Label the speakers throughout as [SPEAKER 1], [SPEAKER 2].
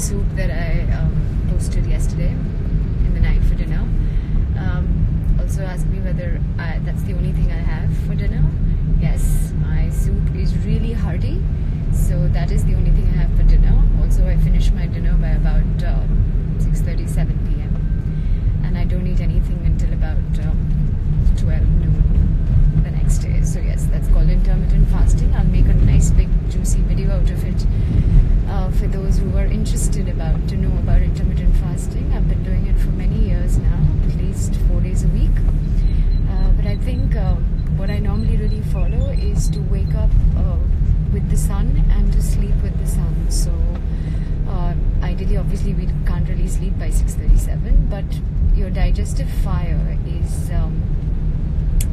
[SPEAKER 1] soup that I posted yesterday in the night for dinner. Also asked me whether that's the only thing I have for dinner. Yes, my soup is really hearty, so that is the only thing I have for dinner. Also, I finished my dinner by about 6:37 p.m. and I don't eat anything until about 12 noon the next day. So yes, that's called intermittent fasting. I'll make a nice big juicy video out of it for those who are interested to know about intermittent fasting. I've been doing it for many years now, at least 4 days a week. But I think what I normally really follow is to wake up with the sun and to sleep with the sun. So ideally, obviously, we can't really sleep by 6:37, but your digestive fire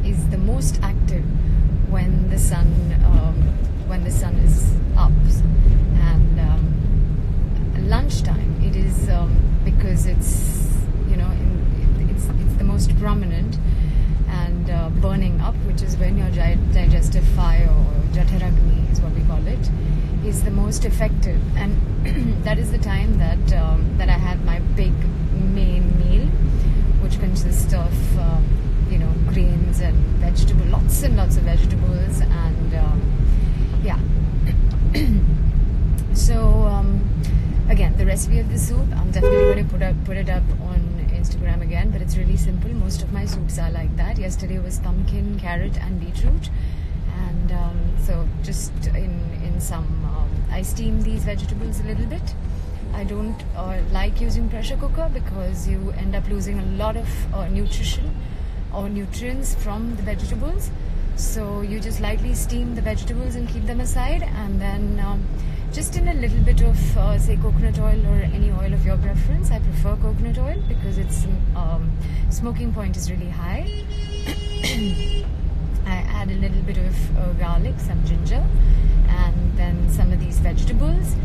[SPEAKER 1] is the most active when the sun is up, and lunchtime it is because it's it's the most prominent and burning up, which is when your digestive fire, or Jataragni is what we call it, is the most effective, and that is the time that I have my big main meal, which consists of grains and vegetables, lots and lots of vegetables, and so again, the recipe of the soup, I'm definitely going to put it up on Instagram again, but it's really simple. Most of my soups are like that. Yesterday was pumpkin, carrot and beetroot, and so just in some I steam these vegetables a little bit. I don't like using pressure cooker because you end up losing a lot of nutrition or nutrients from the vegetables. So you just lightly steam the vegetables and keep them aside, and then just in a little bit of say coconut oil or any oil of your preference. I prefer coconut oil because its smoking point is really high. I add a little bit of garlic, some ginger, and then some of these vegetables.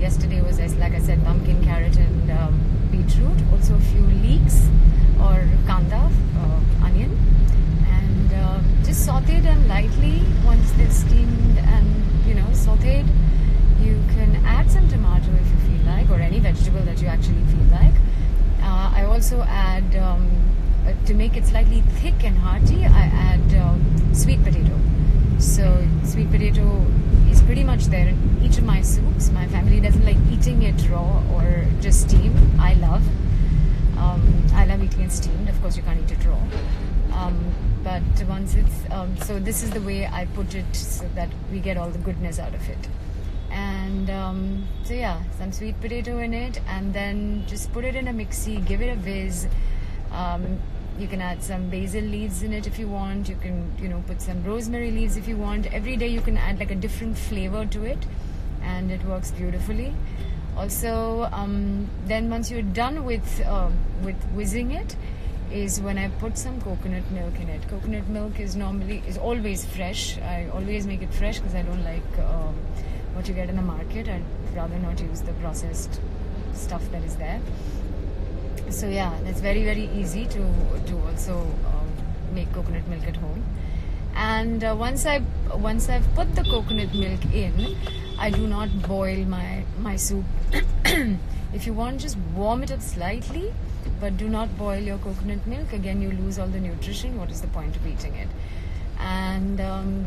[SPEAKER 1] Yesterday was, like I said, pumpkin, carrot and beetroot. Also a few leeks or kanda, onion, and just sauteed them lightly. Once they're steamed and sauteed, you can add some tomato if you feel like, or any vegetable that you actually feel like. I also add, to make it slightly thick and hearty, I add sweet potato. So sweet potato is pretty much there in each of my soups. My family doesn't like eating it raw or just steamed. I love eating it steamed. Of course, you can't eat it raw. But once it's so this is the way I put it, so that we get all the goodness out of it. And so yeah, some sweet potato in it, and then just put it in a mixie, give it a whiz. You can add some basil leaves in it if you want. You can put some rosemary leaves if you want. Every day you can add like a different flavor to it, and it works beautifully. Also, then once you're done with whizzing it, is when I put some coconut milk in it. Coconut milk is always fresh. I always make it fresh because I don't like what you get in the market. I'd rather not use the processed stuff that is there. So yeah, it's very, very easy to also make coconut milk at home. And once I've put the coconut milk in, I do not boil my soup. If you want, just warm it up slightly, but do not boil your coconut milk. Again, you lose all the nutrition. What is the point of eating it? And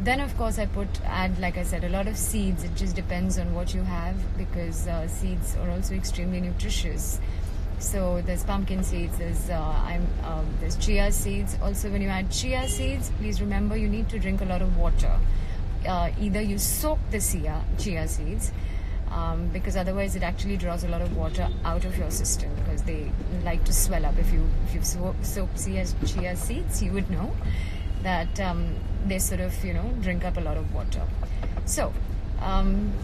[SPEAKER 1] then of course I add, like I said, a lot of seeds. It just depends on what you have, because seeds are also extremely nutritious. So there's pumpkin seeds, there's chia seeds. Also, when you add chia seeds, please remember you need to drink a lot of water. Either you soak the chia seeds, because otherwise it actually draws a lot of water out of your system, because they like to swell up. If you've soaked chia seeds, you would know that they sort of drink up a lot of water. So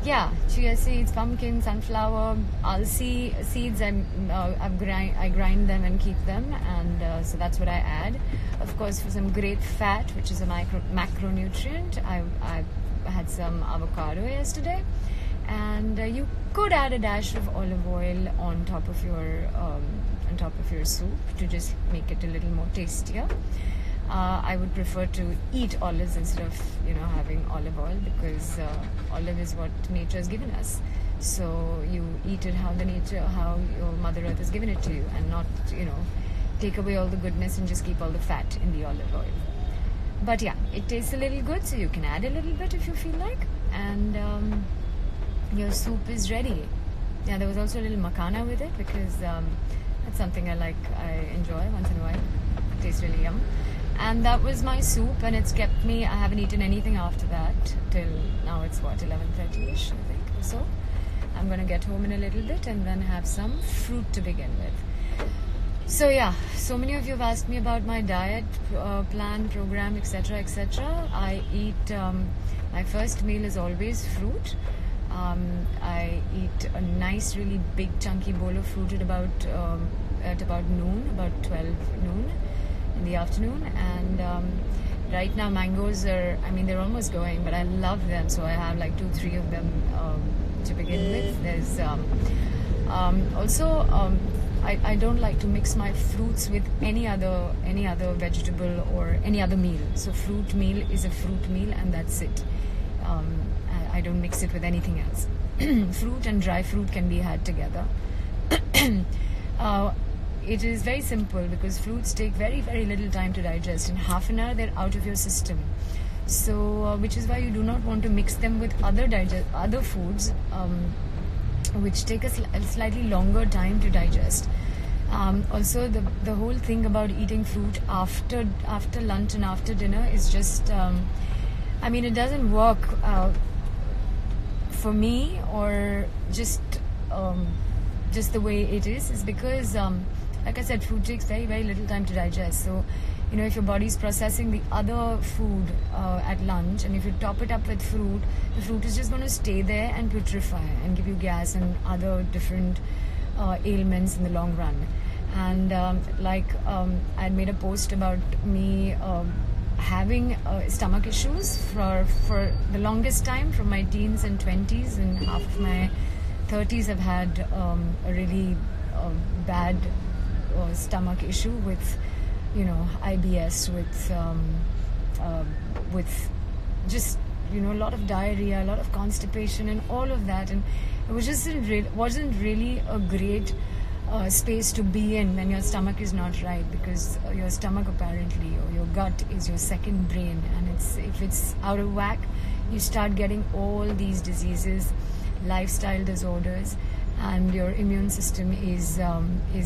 [SPEAKER 1] yeah, chia seeds, pumpkin, sunflower, alsi seeds, I grind them and keep them, and so that's what I add. Of course, for some great fat, which is a macronutrient, I had some avocado yesterday, and you could add a dash of olive oil on top of your soup to just make it a little more tastier. I would prefer to eat olives instead of having olive oil, because olive is what nature has given us. So you eat it how your Mother Earth has given it to you, and not take away all the goodness and just keep all the fat in the olive oil. But yeah, it tastes a little good, so you can add a little bit if you feel like, and your soup is ready. Yeah, there was also a little makhana with it, because that's something I enjoy once in a while. It tastes really yum. And that was my soup, and it's kept me. I haven't eaten anything after that till now. It's 11:30ish, I think, or so. I'm going to get home in a little bit and then have some fruit to begin with. So yeah, so many of you have asked me about my diet plan, program, etc., etc. I eat, my first meal is always fruit. I eat a nice, really big, chunky bowl of fruit at about noon, about 12 noon in the afternoon. And right now mangoes are, they're almost going, but I love them, so I have like 2-3 of them to begin with. There's also I don't like to mix my fruits with any other vegetable or any other meal. So fruit meal is a fruit meal, and that's it. I don't mix it with anything else. Fruit and dry fruit can be had together. It is very simple, because fruits take very, very little time to digest. In half an hour, they're out of your system. So, which is why you do not want to mix them with other foods, which take a slightly longer time to digest. Also, the whole thing about eating fruit after lunch and after dinner is just, it doesn't work for me, or just the way it is because, like I said, food takes very, very little time to digest. So, if your body's processing the other food at lunch, and if you top it up with fruit, the fruit is just going to stay there and putrefy and give you gas and other different ailments in the long run. And I made a post about me having stomach issues for the longest time, from my teens and 20s, and half of my 30s I've had a really bad stomach issue with IBS, with just a lot of diarrhea, a lot of constipation, and all of that. And it was just wasn't really a great space to be in when your stomach is not right, because your stomach apparently, or your gut, is your second brain, and if it's out of whack, you start getting all these diseases, lifestyle disorders, and your immune system is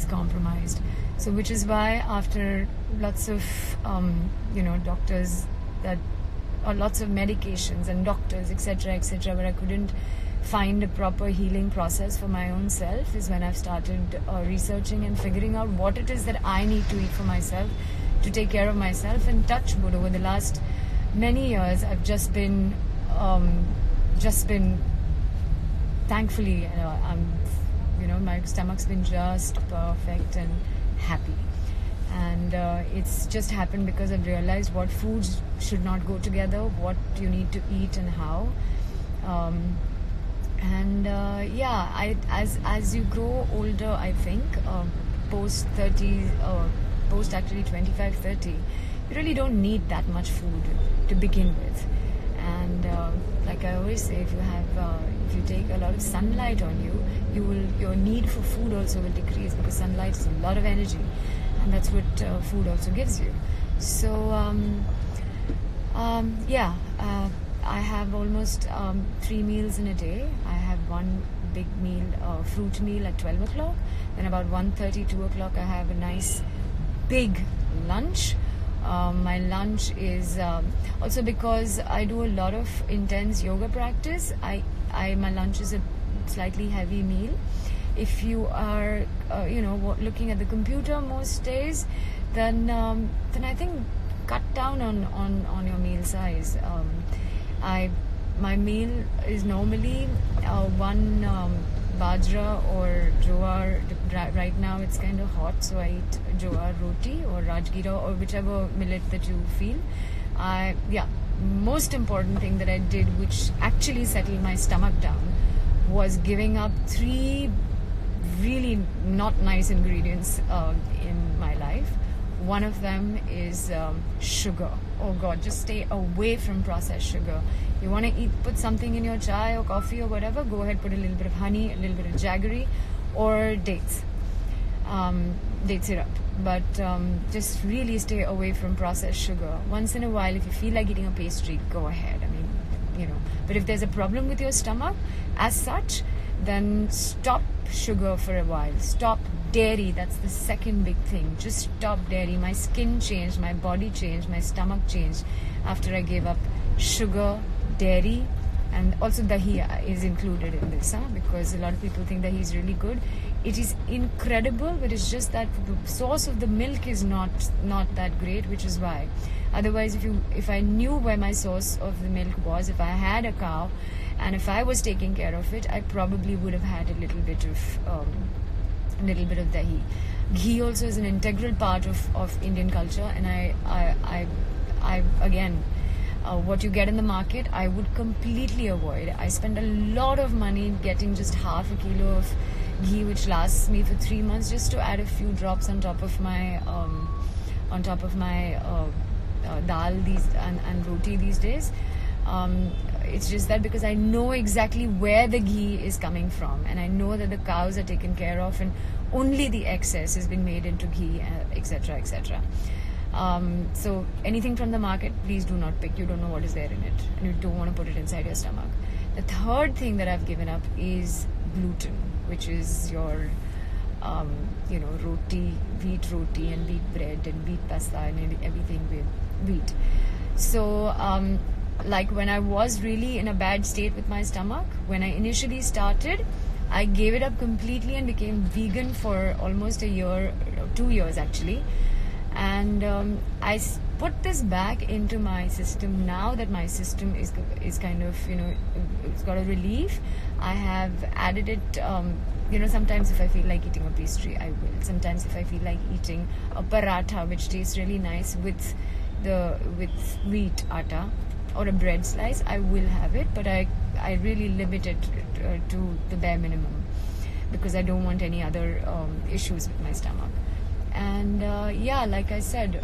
[SPEAKER 1] compromised. So, which is why after lots of doctors or lots of medications and doctors, etc., where I couldn't find a proper healing process for my own self, is when I've started researching and figuring out what it is that I need to eat for myself to take care of myself. And touch wood, over the last many years, I've just been thankfully, my stomach's been just perfect and happy. And it's just happened because I've realized what foods should not go together, what you need to eat and how. As you grow older, I think, post 30, post actually 25, 30, you really don't need that much food to begin with. And like I always say, if you take a lot of sunlight on you, your need for food also will decrease, because sunlight is a lot of energy, and that's what food also gives you. So I have almost 3 meals in a day. I have one big meal, fruit meal at 12 o'clock. Then about 1:30, 2 o'clock, I have a nice big lunch. My lunch is also, because I do a lot of intense yoga practice, my lunch is a slightly heavy meal. If you are looking at the computer most days, then I think cut down on your meal size. My meal is normally one bajra or jowar. Right now it's kind of hot, so I eat jowar roti or rajgira, or whichever millet that you feel. Most important thing that I did, which actually settled my stomach down, was giving up 3 really not nice ingredients in my life. One of them is sugar. Oh God, just stay away from processed sugar. You want to put something in your chai or coffee or whatever, go ahead, put a little bit of honey, a little bit of jaggery, or dates, date syrup. But just really stay away from processed sugar. Once in a while, if you feel like eating a pastry, go ahead. I mean, but if there's a problem with your stomach as such, then stop sugar for a while. Stop dairy. That's the second big thing. Just stop dairy. My skin changed, my body changed, my stomach changed after I gave up sugar, dairy, and also dahi is included in this, because a lot of people think dahi is really good. It is incredible, but it's just that the source of the milk is not that great, which is why. Otherwise, if I knew where my source of the milk was, if I had a cow, and if I was taking care of it, I probably would have had a little bit of dahi. Ghee also is an integral part of Indian culture, and I again, what you get in the market, I would completely avoid. I spend a lot of money getting just half a kilo of ghee, which lasts me for 3 months, just to add a few drops on top of my dal and roti these days. It's just that because I know exactly where the ghee is coming from, and I know that the cows are taken care of, and only the excess has been made into ghee, etc., etc. So anything from the market, please do not pick. You don't know what is there in it, and you don't want to put it inside your stomach. The third thing that I've given up is gluten, which is your roti, wheat roti, and wheat bread, and wheat pasta, and everything with wheat. So like when I was really in a bad state with my stomach, when I initially started, I gave it up completely and became vegan for almost a year, 2 years actually. And I put this back into my system now that my system is kind of, it's got a relief. I have added it, sometimes if I feel like eating a pastry, I will. Sometimes if I feel like eating a paratha, which tastes really nice with wheat atta, or a bread slice, I will have it, but I really limit it to the bare minimum, because I don't want any other issues with my stomach. And like I said,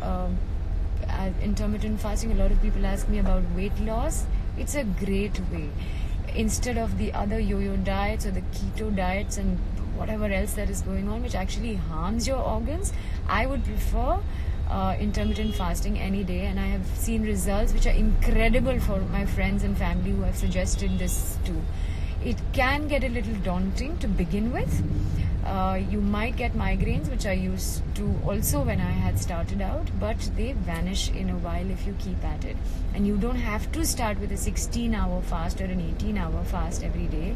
[SPEAKER 1] intermittent fasting, a lot of people ask me about weight loss. It's a great way. Instead of the other yo-yo diets or the keto diets and whatever else that is going on, which actually harms your organs, I would prefer intermittent fasting any day, and I have seen results which are incredible for my friends and family who have suggested this too. It can get a little daunting to begin with. You might get migraines, which I used to also when I had started out, but they vanish in a while if you keep at it. And you don't have to start with a 16-hour fast or an 18-hour fast every day.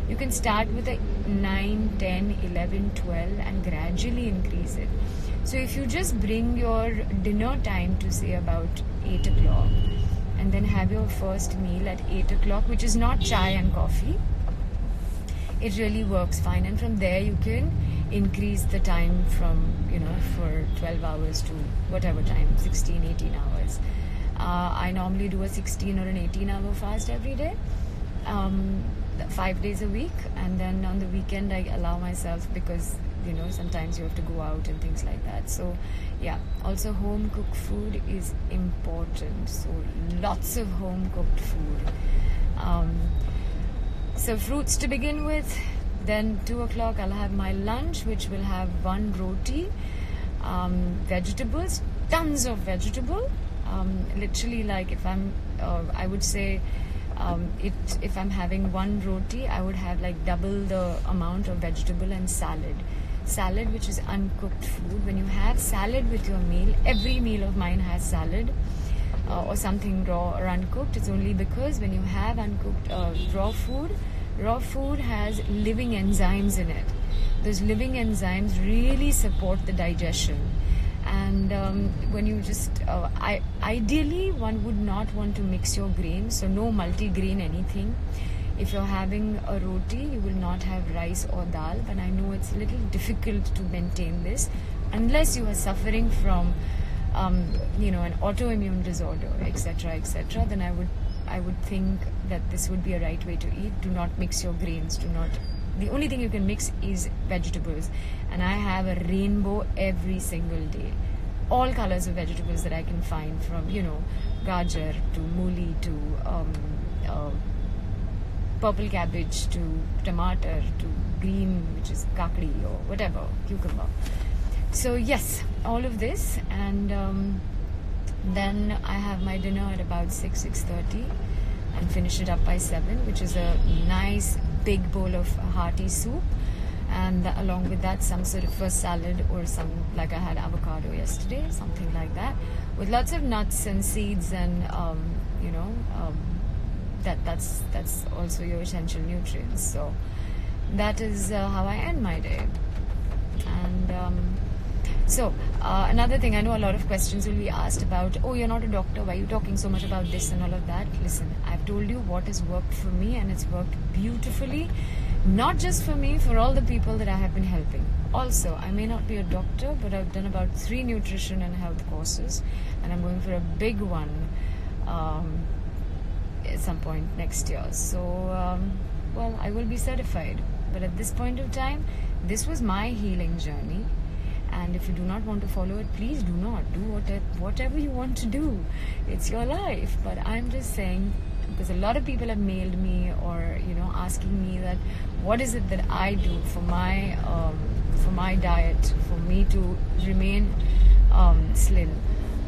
[SPEAKER 1] You can start with a 9, 10, 11, 12 and gradually increase it. So if you just bring your dinner time to say about 8 o'clock, and then have your first meal at 8 o'clock, which is not chai and coffee, it really works fine. And from there you can increase the time from, for 12 hours to whatever time, 16, 18 hours. I normally do a 16 or an 18-hour fast every day, 5 days a week, and then on the weekend I allow myself, because sometimes you have to go out and things like that. So yeah, also home cooked food is important, so lots of home cooked food. So fruits to begin with, then 2 o'clock I'll have my lunch, which will have 1 roti, vegetables, tons of vegetable, literally, like if I'm I would say if I'm having 1 roti, I would have like double the amount of vegetable and salad, which is uncooked food. When you have salad with your meal, every meal of mine has salad or something raw or uncooked. It's only because when you have uncooked raw food has living enzymes in it. Those living enzymes really support the digestion. And when you just ideally one would not want to mix your grains, so no multi-grain anything. If you're having a roti, you will not have rice or dal, but I know it's a little difficult to maintain this unless you are suffering from an autoimmune disorder, etc., etc. Then I would think that this would be a right way to eat. Do not mix your grains. The only thing you can mix is vegetables, and I have a rainbow every single day. all colors of vegetables that I can find, from gajar to mooli to purple cabbage to tomato to green, which is kakdi or whatever, cucumber. So yes, all of this, and then I have my dinner at about 6:30 and finish it up by 7, which is a nice big bowl of hearty soup, and along with that some sort of a salad, or some, like I had avocado yesterday, something like that, with lots of nuts and seeds, and that's also your essential nutrients. So that is how I end my day. And so another thing, I know a lot of questions will be asked about, oh, you're not a doctor, why are you talking so much about this and all of that? Listen, I've told you what has worked for me, and it's worked beautifully, not just for me, for all the people that I have been helping. Also, I may not be a doctor, but I've done about 3 nutrition and health courses, and I'm going for a big one at some point next year. So well, I will be certified, but at this point of time, this was my healing journey, and if you do not want to follow it, please do not. Do whatever you want to do. It's your life. But I'm just saying, because a lot of people have mailed me, or asking me that what is it that I do for my diet, for me to remain slim,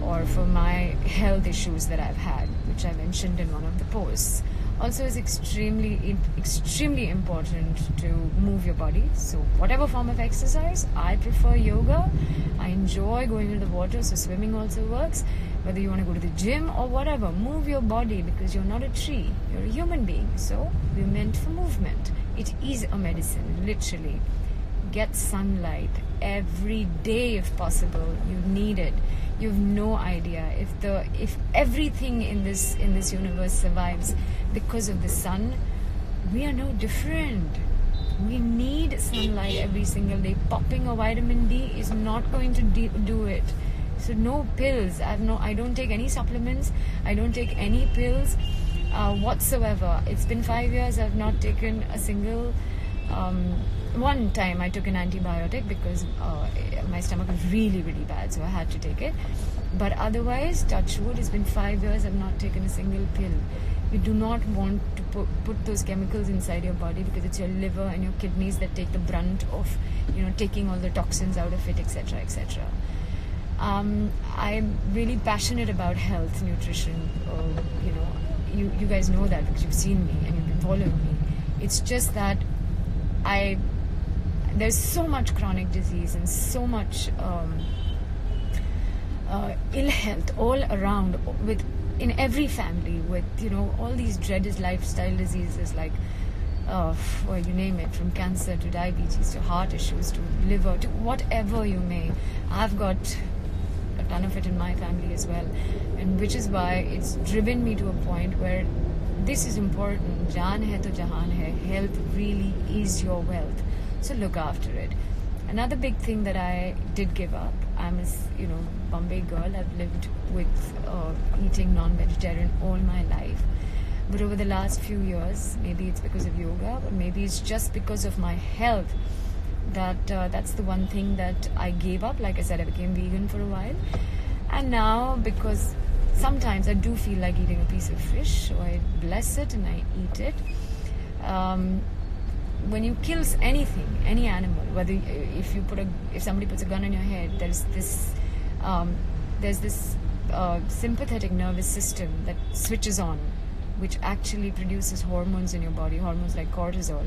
[SPEAKER 1] or for my health issues that I've had, which I mentioned in one of the posts. Also, it's extremely important to move your body. So whatever form of exercise, I prefer yoga. I enjoy going into the water, so swimming also works. Whether you want to go to the gym or whatever, move your body, because you're not a tree, you're a human being. So we're meant for movement. It is a medicine, literally. Get sunlight every day if possible. You need it. You have no idea if everything in this universe survives because of the sun. We are no different. We need sunlight every single day. Popping a vitamin D is not going to do it. So no pills. I don't take any supplements. I don't take any pills whatsoever. It's been 5 years. I've not taken a single. One time I took an antibiotic because my stomach was really, really bad, so I had to take it. But otherwise, touch wood, it's been 5 years, I've not taken a single pill. You do not want to put those chemicals inside your body, because it's your liver and your kidneys that take the brunt of taking all the toxins out of it, etc., etc. I'm really passionate about health, nutrition. You guys know that because you've seen me and you've been following me. It's just that there's so much chronic disease and so much ill health all around, in every family, with all these dreaded lifestyle diseases, like well, you name it, from cancer to diabetes to heart issues to liver to whatever you may. I've got a ton of it in my family as well, and which is why it's driven me to a point where this is important. Jaan hai to jahan hai. Health really is your wealth. So look after it. Another big thing that I did give up. I'm a Bombay girl. I've lived with eating non-vegetarian all my life. But over the last few years, maybe it's because of yoga, but maybe it's just because of my health, that's the one thing that I gave up. Like I said, I became vegan for a while. And now, because sometimes I do feel like eating a piece of fish, so I bless it and I eat it. When you kill anything, any animal, whether if somebody puts a gun on your head, there's this sympathetic nervous system that switches on, which actually produces hormones in your body, hormones like cortisol.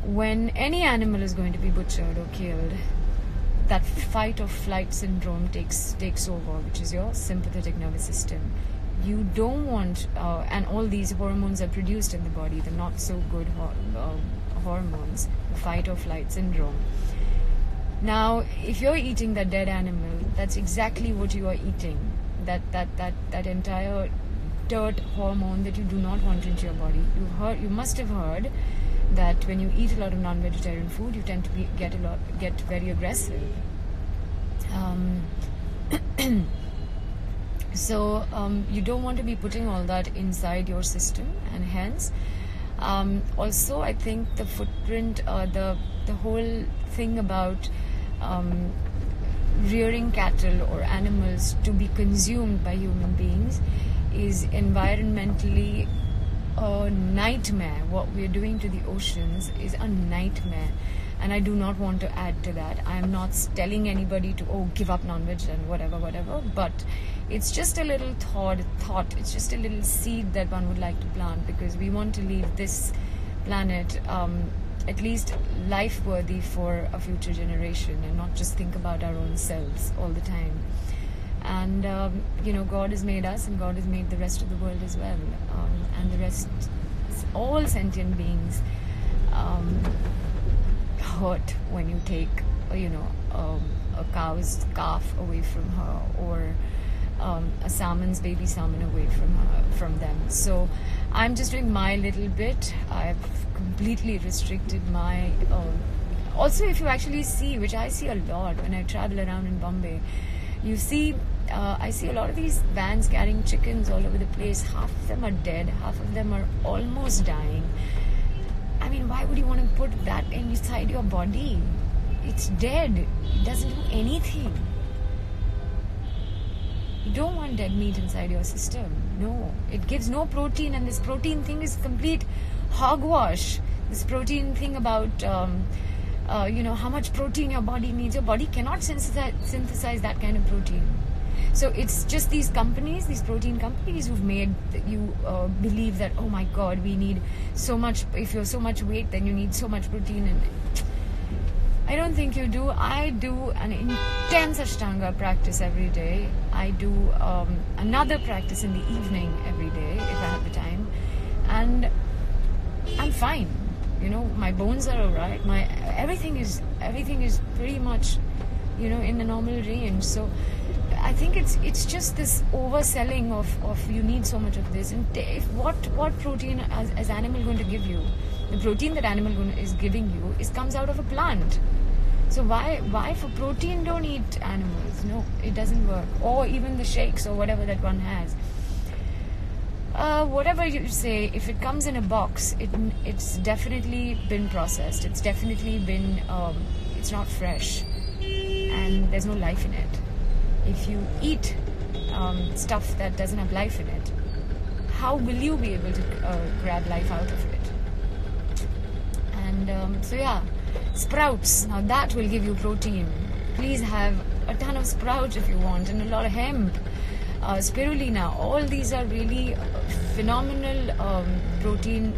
[SPEAKER 1] When any animal is going to be butchered or killed, that fight or flight syndrome takes over, which is your sympathetic nervous system. You don't want, and all these hormones are produced in the body, the not so good hormones, fight or flight syndrome. Now, if you're eating that dead animal, that's exactly what you are eating. That entire dirt hormone that you do not want into your body. You must have heard that when you eat a lot of non-vegetarian food, you tend to get very aggressive. So you don't want to be putting all that inside your system, and hence also I think the footprint, the whole thing about rearing cattle or animals to be consumed by human beings is environmentally a nightmare. What we're doing to the oceans is a nightmare, and I do not want to add to that. I am not telling anybody to give up non-veg and whatever, but it's just a little thought. It's just a little seed that one would like to plant, because we want to leave this planet at least life worthy for a future generation, and not just think about our own selves all the time. And God has made us, and God has made the rest of the world as well, and the rest, all sentient beings hurt when you take a cow's calf away from her, or a baby salmon away from them. So I'm just doing my little bit. I've completely restricted my also, if you actually see, which I see a lot when I travel around in Bombay, you see I see a lot of these vans carrying chickens all over the place. Half of them are dead, half of them are almost dying. I mean, why would you want to put that inside your body? It's dead. It doesn't do anything. You don't want dead meat inside your system. No. It gives no protein, and this protein thing is complete hogwash. This protein thing about how much protein your body needs. Your body cannot synthesize that kind of protein. So it's just these companies, these protein companies, who've made you believe that, oh my God, we need so much. If you're so much weight, then you need so much protein. And I don't think you do. I do an intense Ashtanga practice every day. I do another practice in the evening every day if I have the time, and I'm fine. My bones are alright. Everything is pretty much in the normal range. So I think it's just this overselling of you need so much of this. And what protein is animal going to give you? The protein that animal is giving you comes out of a plant. So why for protein don't eat animals? No, it doesn't work. Or even the shakes or whatever that one has. Whatever you say, if it comes in a box, it's definitely been processed. It's definitely been it's not fresh, and there's no life in it. If you eat stuff that doesn't have life in it, how will you be able to grab life out of it? And sprouts. Now that will give you protein. Please have a ton of sprouts if you want, and a lot of hemp, spirulina. All these are really phenomenal protein.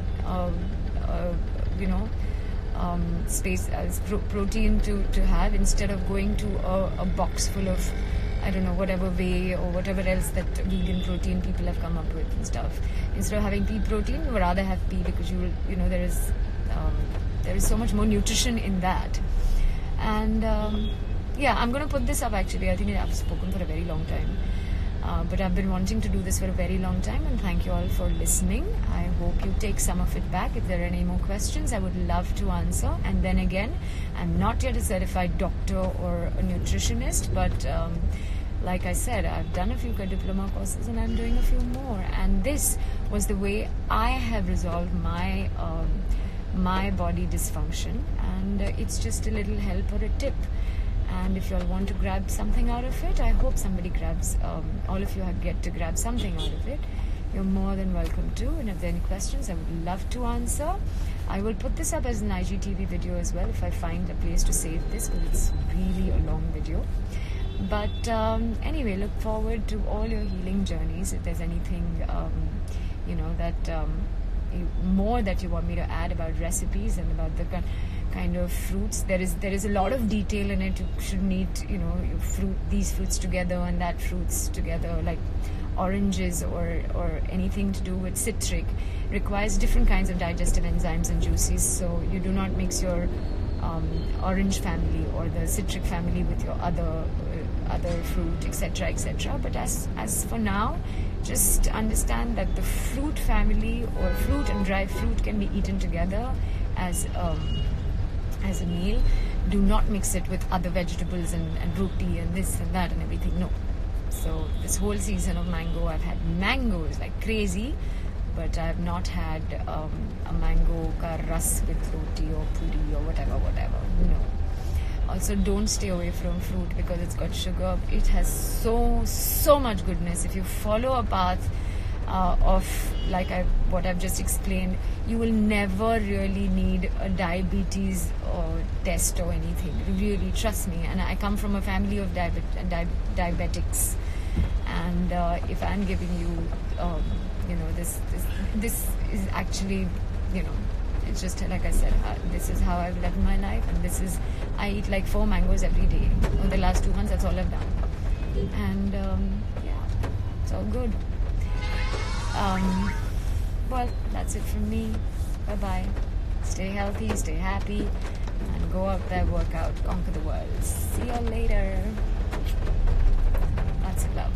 [SPEAKER 1] Protein to have, instead of going to a box full of, I don't know, whatever whey or whatever else that vegan protein people have come up with and stuff. Instead of having pea protein, you would rather have pea, because there is so much more nutrition in that. And I'm going to put this up actually. I think I've spoken for a very long time. But I've been wanting to do this for a very long time, and thank you all for listening. I hope you take some of it back. If there are any more questions, I would love to answer. And then again, I'm not yet a certified doctor or a nutritionist, but like I said, I've done a few diploma courses, and I'm doing a few more. And this was the way I have resolved my body dysfunction, and it's just a little help or a tip. And if you all want to grab something out of it, I hope somebody grabs, all of you get to grab something out of it. You're more than welcome to. And if there are any questions, I would love to answer. I will put this up as an IGTV video as well if I find a place to save this, because it's really a long video. But anyway, look forward to all your healing journeys. If there's anything, that more that you want me to add about recipes and about the kind of fruits, there is a lot of detail in it. You should need these fruits together and that fruits together, like oranges or anything to do with citric requires different kinds of digestive enzymes and juices. So you do not mix your orange family or the citric family with your other fruit, etc. But as for now, just understand that the fruit family, or fruit and dry fruit, can be eaten together as a meal. Do not mix it with other vegetables and roti and this and that and everything. No. So this whole season of mango, I've had mangoes like crazy, but I have not had a mango ka ras with roti or puri or whatever. No. Also, don't stay away from fruit because it's got sugar. It has so much goodness. If you follow a path of what I've just explained, you will never really need a diabetes or test or anything. Really, trust me. And I come from a family of diabetics, and if I'm giving you, this is actually, it's just like I said, this is how I've lived my life, and I eat like 4 mangoes every day. In the last 2 months, that's all I've done. And it's all good. Well, that's it from me. Bye-bye. Stay healthy, stay happy, and go out there, work out, conquer the world. See you later. Lots of love.